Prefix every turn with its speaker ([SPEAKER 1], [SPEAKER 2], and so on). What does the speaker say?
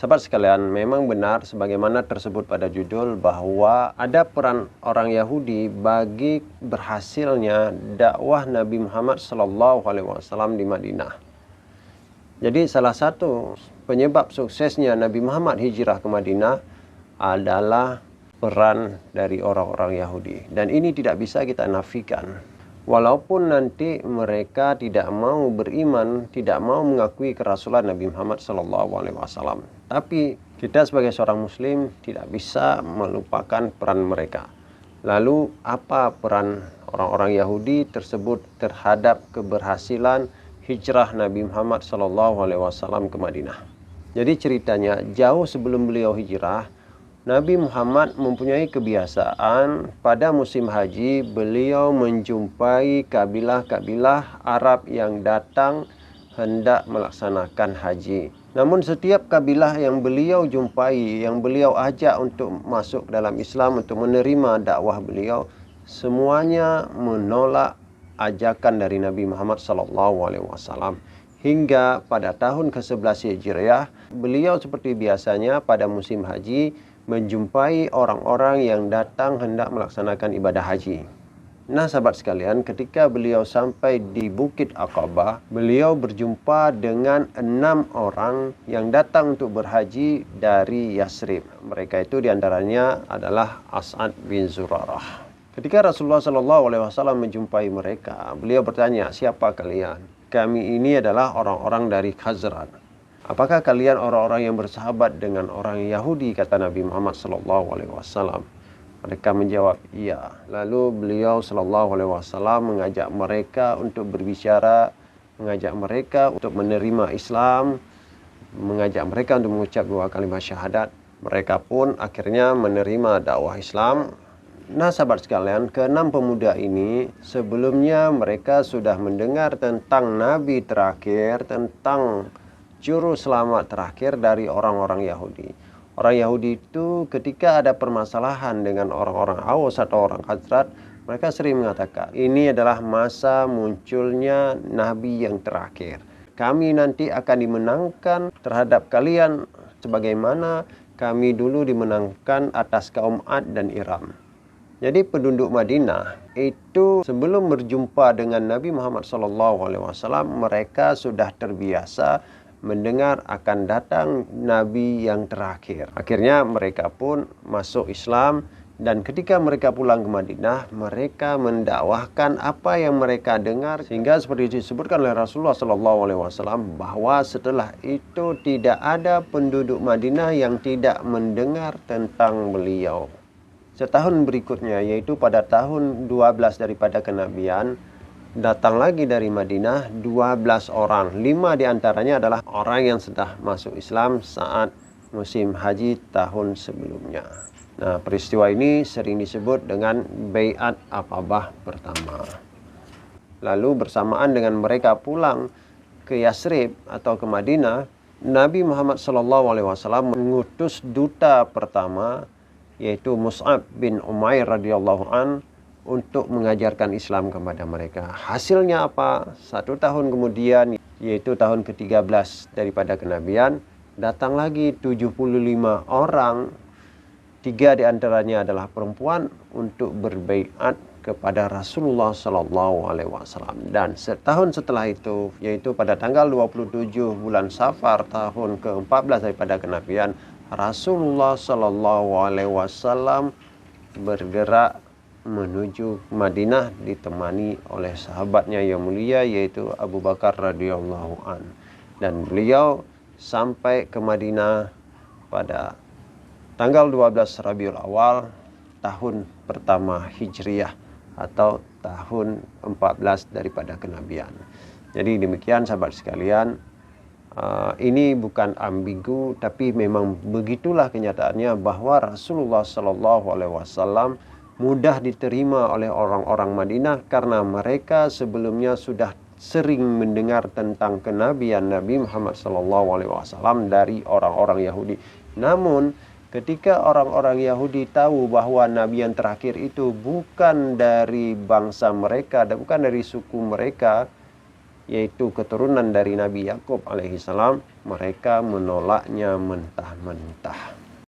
[SPEAKER 1] Sahabat sekalian, memang benar sebagaimana tersebut pada judul bahwa ada peran orang Yahudi bagi berhasilnya dakwah Nabi Muhammad SAW di Madinah. Jadi salah satu penyebab suksesnya Nabi Muhammad hijrah ke Madinah adalah peran dari orang-orang Yahudi. Dan ini tidak bisa kita nafikan. Walaupun nanti mereka tidak mau beriman, tidak mau mengakui kerasulan Nabi Muhammad SAW. Tapi kita sebagai seorang muslim tidak bisa melupakan peran mereka. Lalu apa peran orang-orang Yahudi tersebut terhadap keberhasilan hijrah Nabi Muhammad SAW ke Madinah? Jadi ceritanya jauh sebelum beliau hijrah, Nabi Muhammad mempunyai kebiasaan pada musim haji beliau menjumpai kabilah-kabilah Arab yang datang hendak melaksanakan haji. Namun setiap kabilah yang beliau jumpai, yang beliau ajak untuk masuk dalam Islam, untuk menerima dakwah beliau, semuanya menolak ajakan dari Nabi Muhammad SAW. Hingga pada tahun ke-11 Hijriah, beliau seperti biasanya pada musim haji menjumpai orang-orang yang datang hendak melaksanakan ibadah haji. Nah sahabat sekalian, ketika beliau sampai di Bukit Aqabah, beliau berjumpa dengan 6 orang yang datang untuk berhaji dari Yasrib. Mereka itu diantaranya adalah As'ad bin Zurarah. Ketika Rasulullah SAW menjumpai mereka, beliau bertanya, "Siapa kalian?" "Kami ini adalah orang-orang dari Khazraj." "Apakah kalian orang-orang yang bersahabat dengan orang Yahudi?" kata Nabi Muhammad SAW. Mereka menjawab, "Iya." Lalu beliau SAW mengajak mereka untuk berbicara, mengajak mereka untuk menerima Islam, mengajak mereka untuk mengucap 2 kalimat syahadat. Mereka pun akhirnya menerima dakwah Islam. Nah sahabat sekalian, ke-6 pemuda ini sebelumnya mereka sudah mendengar tentang Nabi terakhir, tentang juru selamat terakhir dari orang-orang Yahudi. Orang Yahudi itu ketika ada permasalahan dengan orang-orang Aus atau orang Khazraj, mereka sering mengatakan, ini adalah masa munculnya Nabi yang terakhir. Kami nanti akan dimenangkan terhadap kalian sebagaimana kami dulu dimenangkan atas kaum Ad dan Iram. Jadi penduduk Madinah itu sebelum berjumpa dengan Nabi Muhammad SAW, mereka sudah terbiasa mendengar akan datang Nabi yang terakhir. Akhirnya mereka pun masuk Islam, dan ketika mereka pulang ke Madinah, mereka mendakwahkan apa yang mereka dengar, sehingga seperti disebutkan oleh Rasulullah SAW bahwa setelah itu tidak ada penduduk Madinah yang tidak mendengar tentang beliau. Setahun berikutnya, yaitu pada tahun 12 daripada kenabian, datang lagi dari Madinah 12 orang. 5 diantaranya adalah orang yang sudah masuk Islam saat musim haji tahun sebelumnya. Nah, peristiwa ini sering disebut dengan Bai'at Aqabah pertama. Lalu bersamaan dengan mereka pulang ke Yasrib atau ke Madinah, Nabi Muhammad SAW mengutus duta pertama, yaitu Mus'ab bin Umair radhiyallahu an, untuk mengajarkan Islam kepada mereka. Hasilnya apa? 1 tahun kemudian, yaitu tahun ke-13 daripada kenabian, datang lagi 75 orang, 3 diantaranya adalah perempuan, untuk berbaiat kepada Rasulullah SAW. Dan setahun setelah itu, yaitu pada tanggal 27 bulan Safar tahun ke-14 daripada kenabian, Rasulullah SAW bergerak menuju Madinah ditemani oleh sahabatnya yang mulia, yaitu Abu Bakar radhiyallahu an. Dan beliau sampai ke Madinah pada tanggal 12 Rabiul Awal tahun pertama Hijriyah atau tahun 14 daripada kenabian. Jadi demikian sahabat sekalian, ini bukan ambigu, tapi memang begitulah kenyataannya bahwa Rasulullah SAW mudah diterima oleh orang-orang Madinah karena mereka sebelumnya sudah sering mendengar tentang kenabian Nabi Muhammad SAW dari orang-orang Yahudi. Namun ketika orang-orang Yahudi tahu bahwa Nabi yang terakhir itu bukan dari bangsa mereka dan bukan dari suku mereka, yaitu keturunan dari Nabi Yakub alaihissalam, mereka menolaknya mentah mentah.